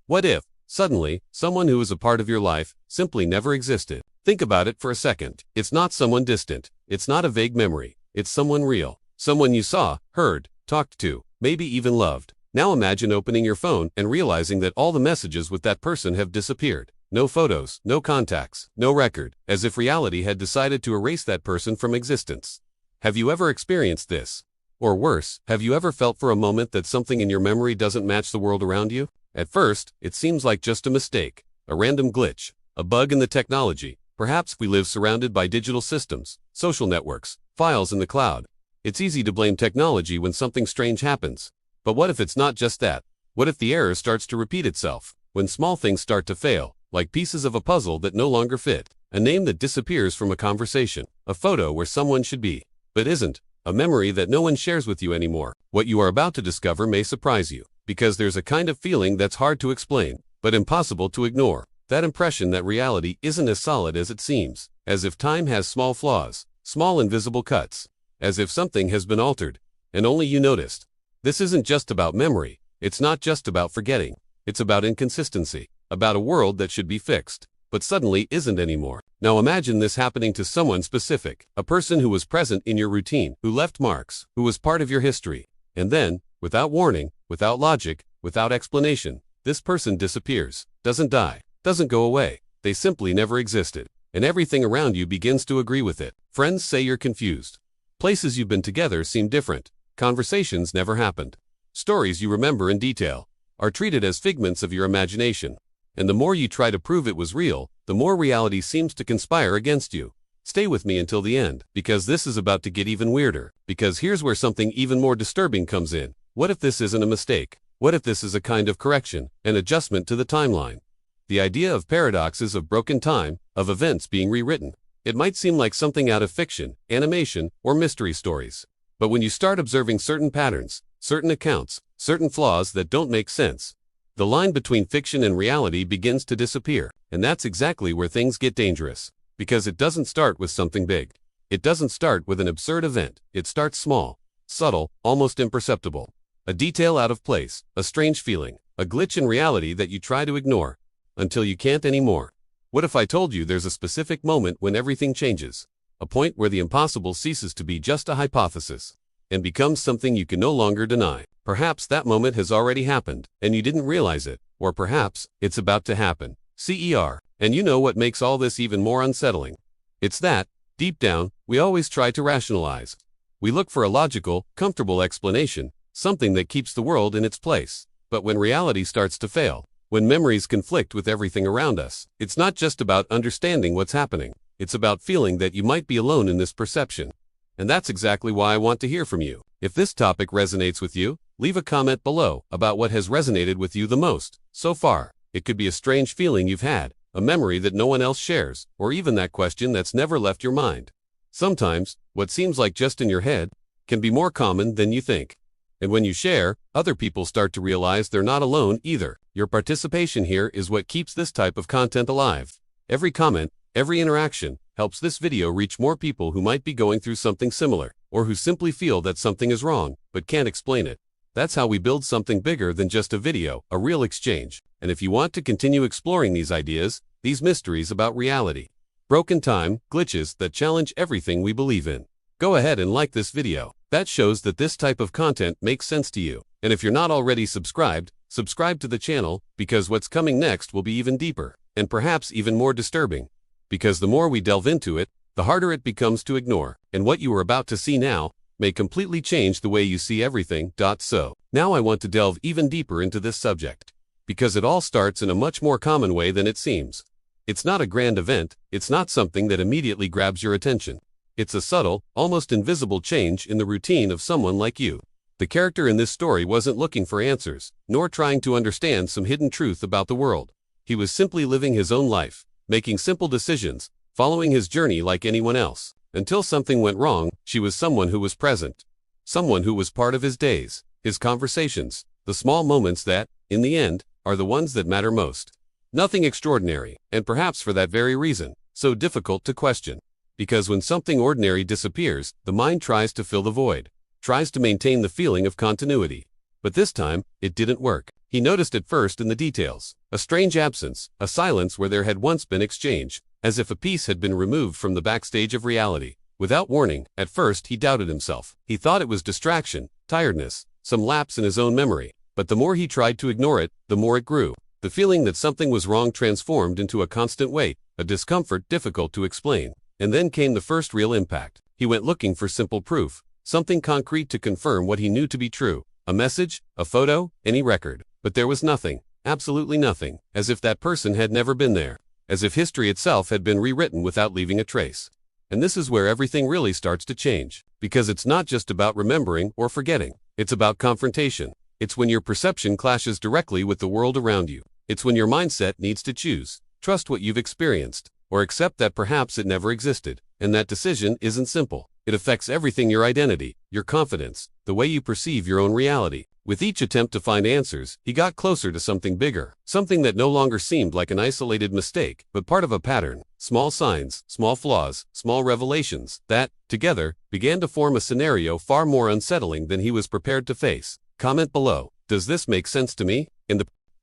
What if, suddenly, someone who was a part of your life simply never existed? Think about it for a second. It's not someone distant. It's not a vague memory. It's someone real. Someone you saw, heard, talked to, maybe even loved. Now imagine opening your phone and realizing that all the messages with that person have disappeared. No photos, no contacts, no record, as if reality had decided to erase that person from existence. Have you ever experienced this? Or worse, have you ever felt for a moment that something in your memory doesn't match the world around you? At first, it seems like just a mistake, a random glitch, a bug in the technology. Perhaps we live surrounded by digital systems, social networks, files in the cloud. It's easy to blame technology when something strange happens. But what if it's not just that? What if the error starts to repeat itself? When small things start to fail, like pieces of a puzzle that no longer fit, a name that disappears from a conversation, a photo where someone should be, but isn't, a memory that no one shares with you anymore. What you are about to discover may surprise you, because there's a kind of feeling that's hard to explain, but impossible to ignore. That impression that reality isn't as solid as it seems, as if time has small flaws, small invisible cuts, as if something has been altered, and only you noticed. This isn't just about memory, it's not just about forgetting, it's about inconsistency, about a world that should be fixed, but suddenly isn't anymore. Now imagine this happening to someone specific, a person who was present in your routine, who left marks, who was part of your history, and then, without warning, without logic, without explanation, this person disappears, doesn't die, doesn't go away, they simply never existed, and everything around you begins to agree with it. Friends say you're confused. Places you've been together seem different. Conversations never happened. Stories you remember in detail are treated as figments of your imagination. And the more you try to prove it was real, the more reality seems to conspire against you. Stay with me until the end, because this is about to get even weirder. Because here's where something even more disturbing comes in. What if this isn't a mistake? What if this is a kind of correction, an adjustment to the timeline? The idea of paradoxes of broken time, of events being rewritten. It might seem like something out of fiction, animation, or mystery stories. But when you start observing certain patterns, certain accounts, certain flaws that don't make sense, the line between fiction and reality begins to disappear. And that's exactly where things get dangerous. Because it doesn't start with something big. It doesn't start with an absurd event. It starts small, subtle, almost imperceptible. A detail out of place, a strange feeling, a glitch in reality that you try to ignore until you can't anymore. What if I told you there's a specific moment when everything changes? A point where the impossible ceases to be just a hypothesis and becomes something you can no longer deny. Perhaps that moment has already happened and you didn't realize it, or perhaps it's about to happen. CER. And you know what makes all this even more unsettling? It's that, deep down, we always try to rationalize. We look for a logical, comfortable explanation, something that keeps the world in its place. But when reality starts to fail, when memories conflict with everything around us, it's not just about understanding what's happening. It's about feeling that you might be alone in this perception. And that's exactly why I want to hear from you. If this topic resonates with you, leave a comment below about what has resonated with you the most so far. It could be a strange feeling you've had, a memory that no one else shares, or even that question that's never left your mind. Sometimes, what seems like just in your head can be more common than you think. And when you share, other people start to realize they're not alone either. Your participation here is what keeps this type of content alive. Every comment, every interaction, helps this video reach more people who might be going through something similar, or who simply feel that something is wrong, but can't explain it. That's how we build something bigger than just a video, a real exchange. And if you want to continue exploring these ideas, these mysteries about reality, broken time, glitches that challenge everything we believe in, go ahead and like this video. That shows that this type of content makes sense to you. And if you're not already subscribed, subscribe to the channel, because what's coming next will be even deeper, and perhaps even more disturbing. Because the more we delve into it, the harder it becomes to ignore. And what you are about to see now may completely change the way you see everything. So, now I want to delve even deeper into this subject. Because it all starts in a much more common way than it seems. It's not a grand event, it's not something that immediately grabs your attention. It's a subtle, almost invisible change in the routine of someone like you. The character in this story wasn't looking for answers, nor trying to understand some hidden truth about the world. He was simply living his own life, making simple decisions, following his journey like anyone else. Until something went wrong, she was someone who was present. Someone who was part of his days, his conversations, the small moments that, in the end, are the ones that matter most. Nothing extraordinary, and perhaps for that very reason, so difficult to question. Because when something ordinary disappears, the mind tries to fill the void, tries to maintain the feeling of continuity. But this time, it didn't work. He noticed it first in the details. A strange absence, a silence where there had once been exchange, as if a piece had been removed from the backstage of reality. Without warning, at first he doubted himself. He thought it was distraction, tiredness, some lapse in his own memory. But the more he tried to ignore it, the more it grew. The feeling that something was wrong transformed into a constant weight, a discomfort difficult to explain. And then came the first real impact. He went looking for simple proof, something concrete to confirm what he knew to be true. A message, a photo, any record. But there was nothing, absolutely nothing, as if that person had never been there. As if history itself had been rewritten without leaving a trace. And this is where everything really starts to change. Because it's not just about remembering or forgetting. It's about confrontation. It's when your perception clashes directly with the world around you. It's when your mindset needs to choose, trust what you've experienced, or accept that perhaps it never existed. And that decision isn't simple. It affects everything: your identity, your confidence, the way you perceive your own reality. With each attempt to find answers, he got closer to something bigger, something that no longer seemed like an isolated mistake, but part of a pattern. Small signs, small flaws, small revelations, that, together, began to form a scenario far more unsettling than he was prepared to face. Comment below. Does this make sense to me?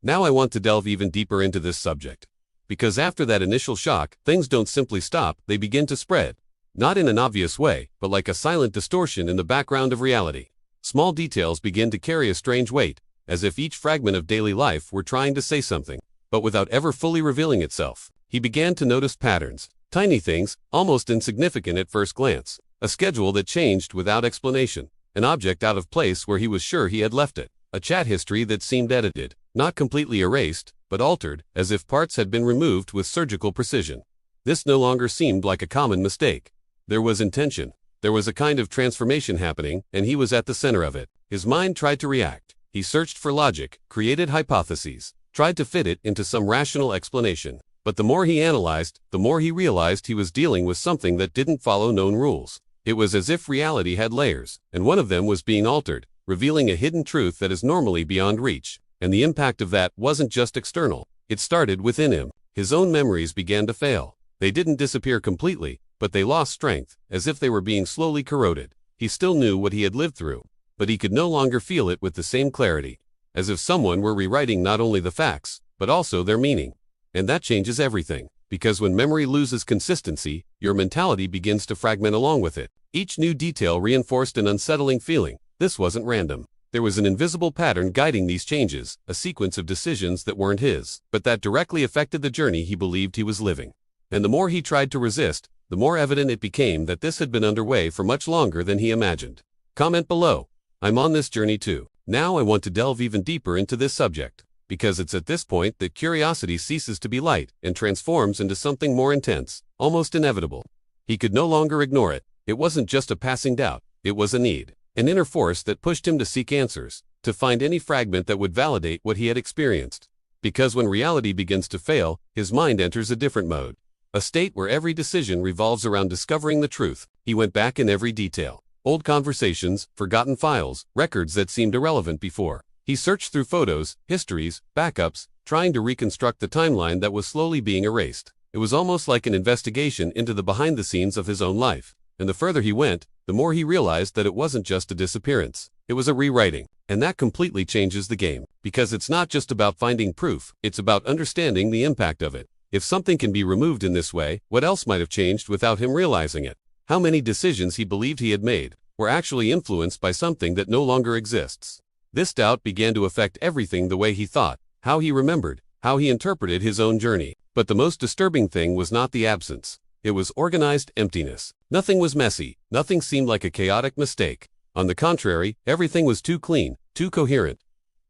Now I want to delve even deeper into this subject. Because after that initial shock, things don't simply stop, they begin to spread. Not in an obvious way, but like a silent distortion in the background of reality. Small details begin to carry a strange weight, as if each fragment of daily life were trying to say something, but without ever fully revealing itself. He began to notice patterns, tiny things, almost insignificant at first glance. A schedule that changed without explanation, an object out of place where he was sure he had left it, a chat history that seemed edited, not completely erased, but altered, as if parts had been removed with surgical precision. This no longer seemed like a common mistake. There was intention. There was a kind of transformation happening, and he was at the center of it. His mind tried to react. He searched for logic, created hypotheses, tried to fit it into some rational explanation. But the more he analyzed, the more he realized he was dealing with something that didn't follow known rules. It was as if reality had layers, and one of them was being altered, revealing a hidden truth that is normally beyond reach. And the impact of that wasn't just external. It started within him. His own memories began to fail. They didn't disappear completely, but they lost strength, as if they were being slowly corroded. He still knew what he had lived through, but he could no longer feel it with the same clarity, as if someone were rewriting not only the facts, but also their meaning. And that changes everything, because when memory loses consistency, your mentality begins to fragment along with it. Each new detail reinforced an unsettling feeling. This wasn't random. There was an invisible pattern guiding these changes, a sequence of decisions that weren't his, but that directly affected the journey he believed he was living. And the more he tried to resist, the more evident it became that this had been underway for much longer than he imagined. Comment below. I'm on this journey too. Now I want to delve even deeper into this subject, because it's at this point that curiosity ceases to be light and transforms into something more intense, almost inevitable. He could no longer ignore it. It wasn't just a passing doubt, it was a need, an inner force that pushed him to seek answers, to find any fragment that would validate what he had experienced. Because when reality begins to fail, his mind enters a different mode. A state where every decision revolves around discovering the truth. He went back in every detail. Old conversations, forgotten files, records that seemed irrelevant before. He searched through photos, histories, backups, trying to reconstruct the timeline that was slowly being erased. It was almost like an investigation into the behind the scenes of his own life. And the further he went, the more he realized that it wasn't just a disappearance. It was a rewriting. And that completely changes the game. Because it's not just about finding proof, it's about understanding the impact of it. If something can be removed in this way, what else might have changed without him realizing it? How many decisions he believed he had made were actually influenced by something that no longer exists? This doubt began to affect everything: the way he thought, how he remembered, how he interpreted his own journey. But the most disturbing thing was not the absence. It was organized emptiness. Nothing was messy. Nothing seemed like a chaotic mistake. On the contrary, everything was too clean, too coherent.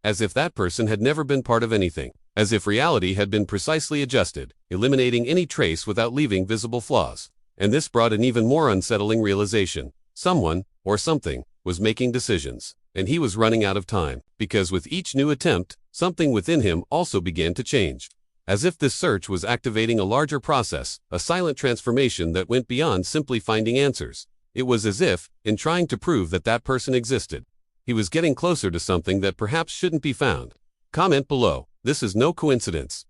As if that person had never been part of anything. As if reality had been precisely adjusted, eliminating any trace without leaving visible flaws. And this brought an even more unsettling realization. Someone, or something, was making decisions. And he was running out of time. Because with each new attempt, something within him also began to change. As if this search was activating a larger process, a silent transformation that went beyond simply finding answers. It was as if, in trying to prove that that person existed, he was getting closer to something that perhaps shouldn't be found. Comment below. This is no coincidence.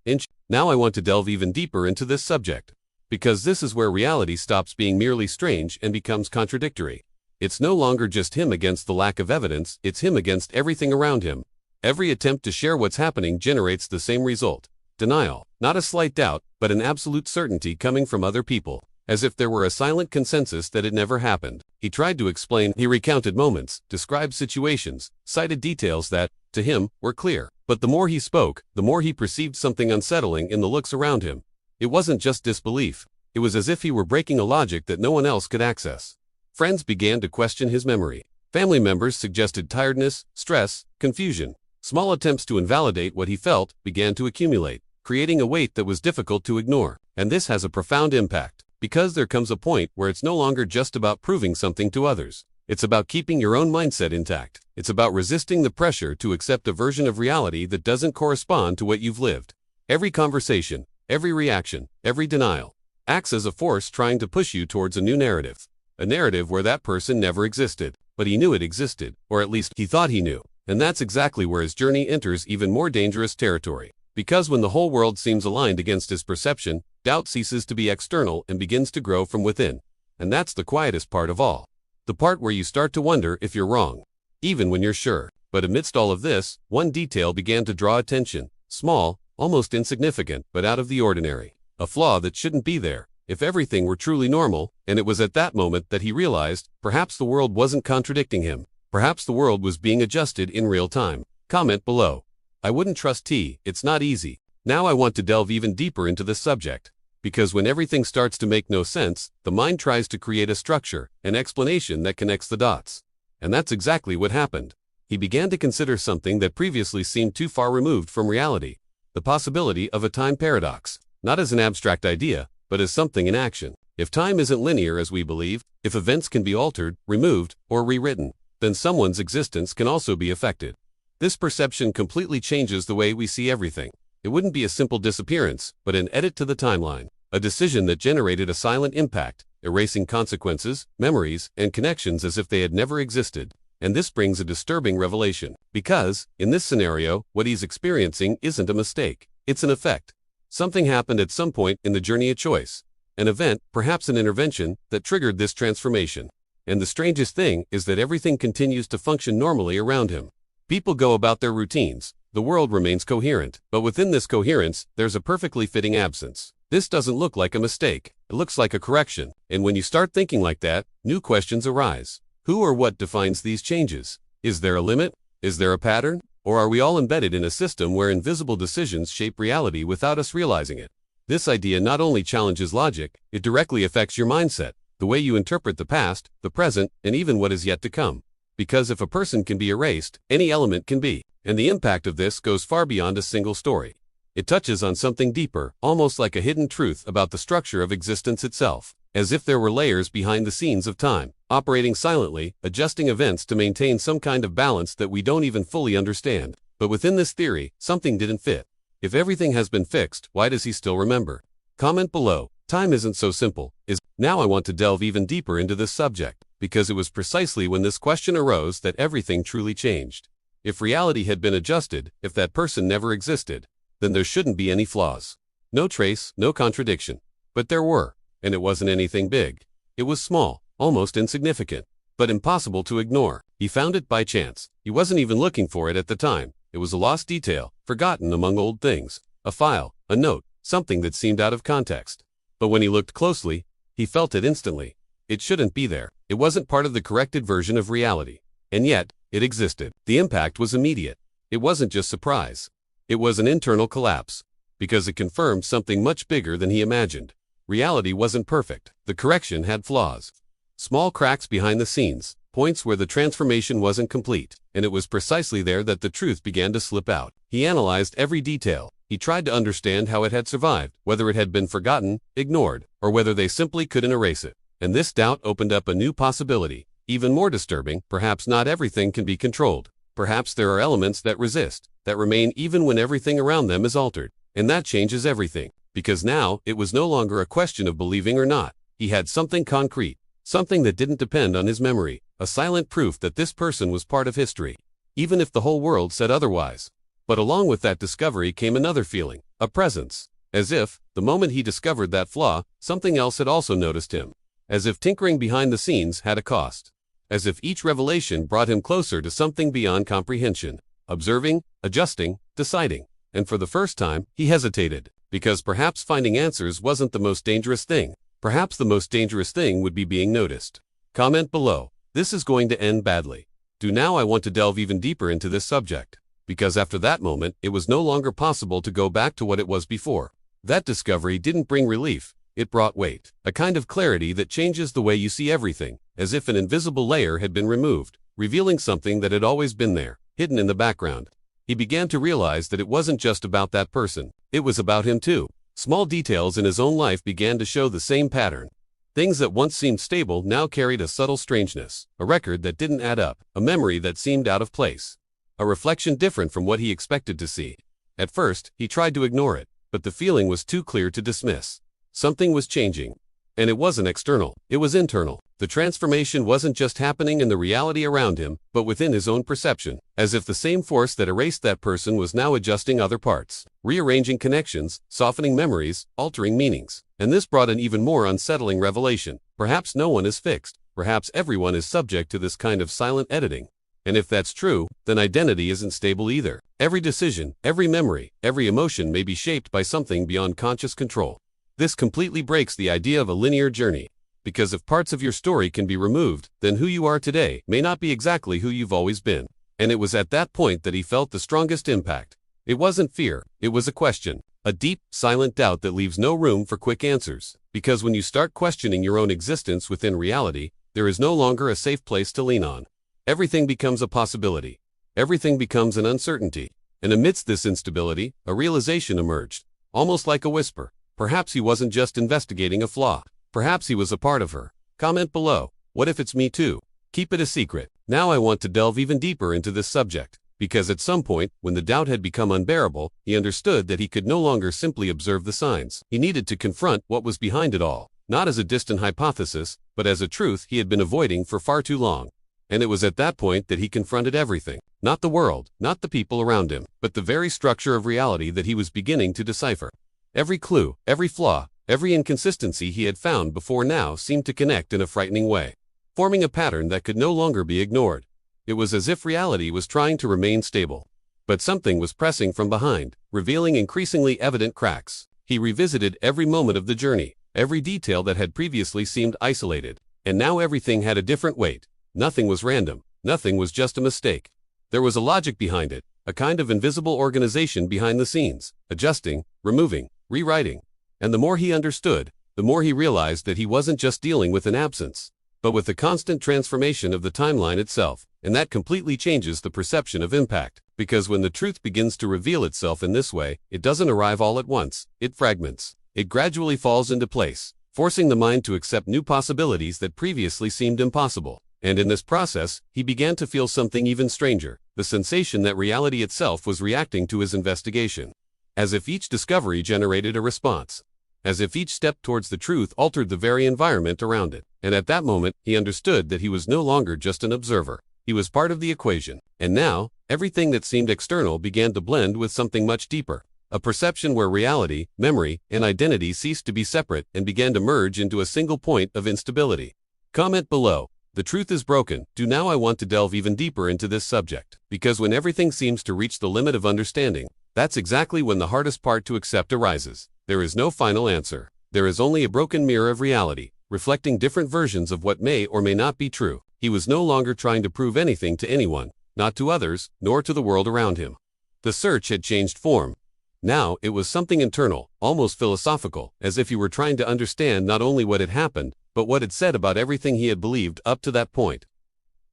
Now I want to delve even deeper into this subject. Because this is where reality stops being merely strange and becomes contradictory. It's no longer just him against the lack of evidence, it's him against everything around him. Every attempt to share what's happening generates the same result. Denial. Not a slight doubt, but an absolute certainty coming from other people. As if there were a silent consensus that it never happened. He tried to explain, he recounted moments, described situations, cited details that, to him, were clear. But the more he spoke, the more he perceived something unsettling in the looks around him. It wasn't just disbelief. It was as if he were breaking a logic that no one else could access. Friends began to question his memory. Family members suggested tiredness, stress, confusion. Small attempts to invalidate what he felt began to accumulate, creating a weight that was difficult to ignore. And this has a profound impact. Because there comes a point where it's no longer just about proving something to others. It's about keeping your own mindset intact. It's about resisting the pressure to accept a version of reality that doesn't correspond to what you've lived. Every conversation, every reaction, every denial acts as a force trying to push you towards a new narrative. A narrative where that person never existed, but he knew it existed, or at least he thought he knew. And that's exactly where his journey enters even more dangerous territory. Because when the whole world seems aligned against his perception, doubt ceases to be external and begins to grow from within. And that's the quietest part of all. The part where you start to wonder if you're wrong, even when you're sure. But amidst all of this, one detail began to draw attention. Small, almost insignificant, but out of the ordinary. A flaw that shouldn't be there, if everything were truly normal. And it was at that moment that he realized, perhaps the world wasn't contradicting him. Perhaps the world was being adjusted in real time. Comment below. I wouldn't trust T, it's not easy. Now I want to delve even deeper into this subject. Because when everything starts to make no sense, the mind tries to create a structure, an explanation that connects the dots. And that's exactly what happened. He began to consider something that previously seemed too far removed from reality. The possibility of a time paradox. Not as an abstract idea, but as something in action. If time isn't linear as we believe, if events can be altered, removed, or rewritten, then someone's existence can also be affected. This perception completely changes the way we see everything. It wouldn't be a simple disappearance, but an edit to the timeline. A decision that generated a silent impact, erasing consequences, memories, and connections as if they had never existed. And this brings a disturbing revelation. Because, in this scenario, what he's experiencing isn't a mistake. It's an effect. Something happened at some point in the journey of choice. An event, perhaps an intervention, that triggered this transformation. And the strangest thing is that everything continues to function normally around him. People go about their routines. The world remains coherent. But within this coherence, there's a perfectly fitting absence. This doesn't look like a mistake. It looks like a correction. And when you start thinking like that, new questions arise. Who or what defines these changes? Is there a limit? Is there a pattern? Or are we all embedded in a system where invisible decisions shape reality without us realizing it? This idea not only challenges logic, it directly affects your mindset, the way you interpret the past, the present, and even what is yet to come. Because if a person can be erased, any element can be. And the impact of this goes far beyond a single story. It touches on something deeper, almost like a hidden truth about the structure of existence itself. As if there were layers behind the scenes of time, operating silently, adjusting events to maintain some kind of balance that we don't even fully understand. But within this theory, something didn't fit. If everything has been fixed, why does he still remember? Comment below. Time isn't so simple. Now I want to delve even deeper into this subject, because it was precisely when this question arose that everything truly changed. If reality had been adjusted, if that person never existed, then there shouldn't be any flaws. No trace, no contradiction. But there were. And it wasn't anything big. It was small, almost insignificant, but impossible to ignore. He found it by chance. He wasn't even looking for it at the time. It was a lost detail, forgotten among old things. A file, a note, something that seemed out of context. But when he looked closely, he felt it instantly. It shouldn't be there. It wasn't part of the corrected version of reality. And yet, it existed. The impact was immediate. It wasn't just surprise. It was an internal collapse. Because it confirmed something much bigger than he imagined. Reality wasn't perfect. The correction had flaws. Small cracks behind the scenes, points where the transformation wasn't complete. And it was precisely there that the truth began to slip out. He analyzed every detail. He tried to understand how it had survived, whether it had been forgotten, ignored, or whether they simply couldn't erase it. And this doubt opened up a new possibility. Even more disturbing, perhaps not everything can be controlled. Perhaps there are elements that resist, that remain even when everything around them is altered. And that changes everything. Because now, it was no longer a question of believing or not. He had something concrete, something that didn't depend on his memory, a silent proof that this person was part of history, even if the whole world said otherwise. But along with that discovery came another feeling, a presence. As if, the moment he discovered that flaw, something else had also noticed him. As if tinkering behind the scenes had a cost. As if each revelation brought him closer to something beyond comprehension. observing, adjusting, deciding. And for the first time, he hesitated, because perhaps finding answers wasn't the most dangerous thing. Perhaps the most dangerous thing would be being noticed. Comment below. This is going to end badly. Do now I want to delve even deeper into this subject. Because after that moment, it was no longer possible to go back to what it was before. That discovery didn't bring relief. It brought weight, a kind of clarity that changes the way you see everything, as if an invisible layer had been removed, revealing something that had always been there, hidden in the background. He began to realize that it wasn't just about that person. It was about him too. Small details in his own life began to show the same pattern. Things that once seemed stable now carried a subtle strangeness, a record that didn't add up, a memory that seemed out of place, a reflection different from what he expected to see. At first, he tried to ignore it, but the feeling was too clear to dismiss. Something was changing. And it wasn't external, it was internal. The transformation wasn't just happening in the reality around him, but within his own perception, as if the same force that erased that person was now adjusting other parts, rearranging connections, softening memories, altering meanings. And this brought an even more unsettling revelation. Perhaps no one is fixed. Perhaps everyone is subject to this kind of silent editing. And if that's true, then identity isn't stable either. Every decision, every memory, every emotion may be shaped by something beyond conscious control. This completely breaks the idea of a linear journey. Because if parts of your story can be removed, then who you are today may not be exactly who you've always been. And it was at that point that he felt the strongest impact. It wasn't fear, it was a question. A deep, silent doubt that leaves no room for quick answers. Because when you start questioning your own existence within reality, there is no longer a safe place to lean on. Everything becomes a possibility. Everything becomes an uncertainty. And amidst this instability, a realization emerged, almost like a whisper. Perhaps he wasn't just investigating a flaw. Perhaps he was a part of her. Comment below. What if it's me too? Keep it a secret. Now I want to delve even deeper into this subject. Because at some point, when the doubt had become unbearable, he understood that he could no longer simply observe the signs. He needed to confront what was behind it all. Not as a distant hypothesis, but as a truth he had been avoiding for far too long. And it was at that point that he confronted everything. Not the world, not the people around him, but the very structure of reality that he was beginning to decipher. Every clue, every flaw, every inconsistency he had found before now seemed to connect in a frightening way, forming a pattern that could no longer be ignored. It was as if reality was trying to remain stable. But something was pressing from behind, revealing increasingly evident cracks. He revisited every moment of the journey, every detail that had previously seemed isolated. And now everything had a different weight. Nothing was random. Nothing was just a mistake. There was a logic behind it, a kind of invisible organization behind the scenes, adjusting, removing, rewriting. And the more he understood, the more he realized that he wasn't just dealing with an absence, but with the constant transformation of the timeline itself. And that completely changes the perception of impact. Because when the truth begins to reveal itself in this way, it doesn't arrive all at once. It fragments. It gradually falls into place, forcing the mind to accept new possibilities that previously seemed impossible. And in this process, he began to feel something even stranger, the sensation that reality itself was reacting to his investigation. As if each discovery generated a response. As if each step towards the truth altered the very environment around it. And at that moment, he understood that he was no longer just an observer. He was part of the equation. And now, everything that seemed external began to blend with something much deeper. A perception where reality, memory, and identity ceased to be separate and began to merge into a single point of instability. Comment below. The truth is broken. Do now I want to delve even deeper into this subject. Because when everything seems to reach the limit of understanding, that's exactly when the hardest part to accept arises. There is no final answer. There is only a broken mirror of reality, reflecting different versions of what may or may not be true. He was no longer trying to prove anything to anyone, not to others, nor to the world around him. The search had changed form. Now it was something internal, almost philosophical, as if he were trying to understand not only what had happened, but what it said about everything he had believed up to that point.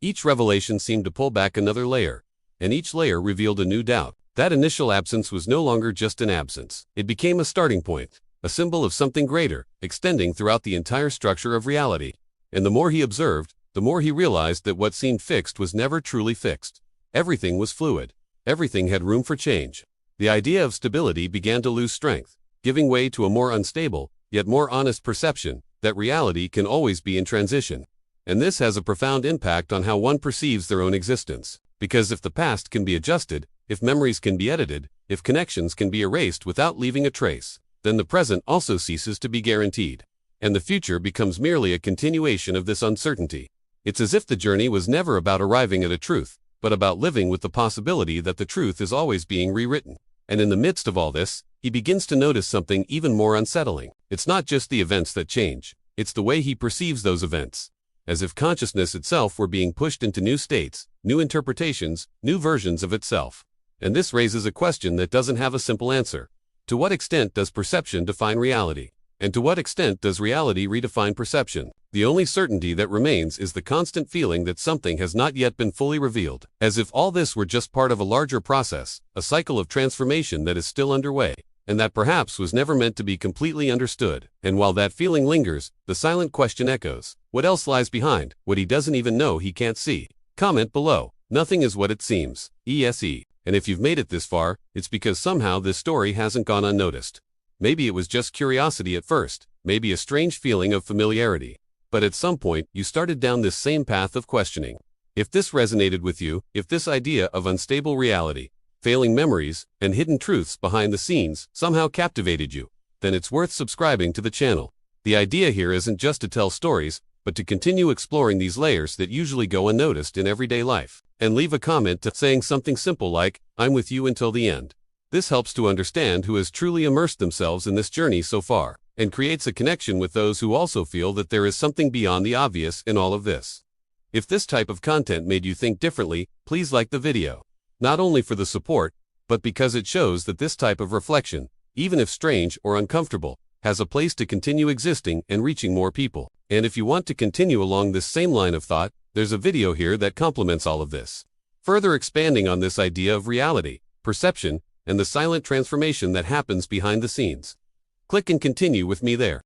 Each revelation seemed to pull back another layer, and each layer revealed a new doubt. That initial absence was no longer just an absence. It became a starting point, a symbol of something greater, extending throughout the entire structure of reality. And the more he observed, the more he realized that what seemed fixed was never truly fixed. Everything was fluid. Everything had room for change. The idea of stability began to lose strength, giving way to a more unstable, yet more honest perception that reality can always be in transition. And this has a profound impact on how one perceives their own existence. Because if the past can be adjusted, if memories can be edited, if connections can be erased without leaving a trace, then the present also ceases to be guaranteed. And the future becomes merely a continuation of this uncertainty. It's as if the journey was never about arriving at a truth, but about living with the possibility that the truth is always being rewritten. And in the midst of all this, he begins to notice something even more unsettling. It's not just the events that change, it's the way he perceives those events. As if consciousness itself were being pushed into new states, new interpretations, new versions of itself. And this raises a question that doesn't have a simple answer. To what extent does perception define reality? And to what extent does reality redefine perception? The only certainty that remains is the constant feeling that something has not yet been fully revealed, as if all this were just part of a larger process, a cycle of transformation that is still underway, and that perhaps was never meant to be completely understood. And while that feeling lingers, the silent question echoes. What else lies behind, what he doesn't even know he can't see? Comment below. Nothing is what it seems. ESE. And if you've made it this far, it's because somehow this story hasn't gone unnoticed. Maybe it was just curiosity at first, maybe a strange feeling of familiarity. But at some point, you started down this same path of questioning. If this resonated with you, if this idea of unstable reality, failing memories, and hidden truths behind the scenes somehow captivated you, then it's worth subscribing to the channel. The idea here isn't just to tell stories, but to continue exploring these layers that usually go unnoticed in everyday life. And leave a comment saying something simple like, "I'm with you until the end." This helps to understand who has truly immersed themselves in this journey so far, and creates a connection with those who also feel that there is something beyond the obvious in all of this. If this type of content made you think differently, please like the video. Not only for the support, but because it shows that this type of reflection, even if strange or uncomfortable, has a place to continue existing and reaching more people. And if you want to continue along this same line of thought, there's a video here that complements all of this, further expanding on this idea of reality, perception, and the silent transformation that happens behind the scenes. Click and continue with me there.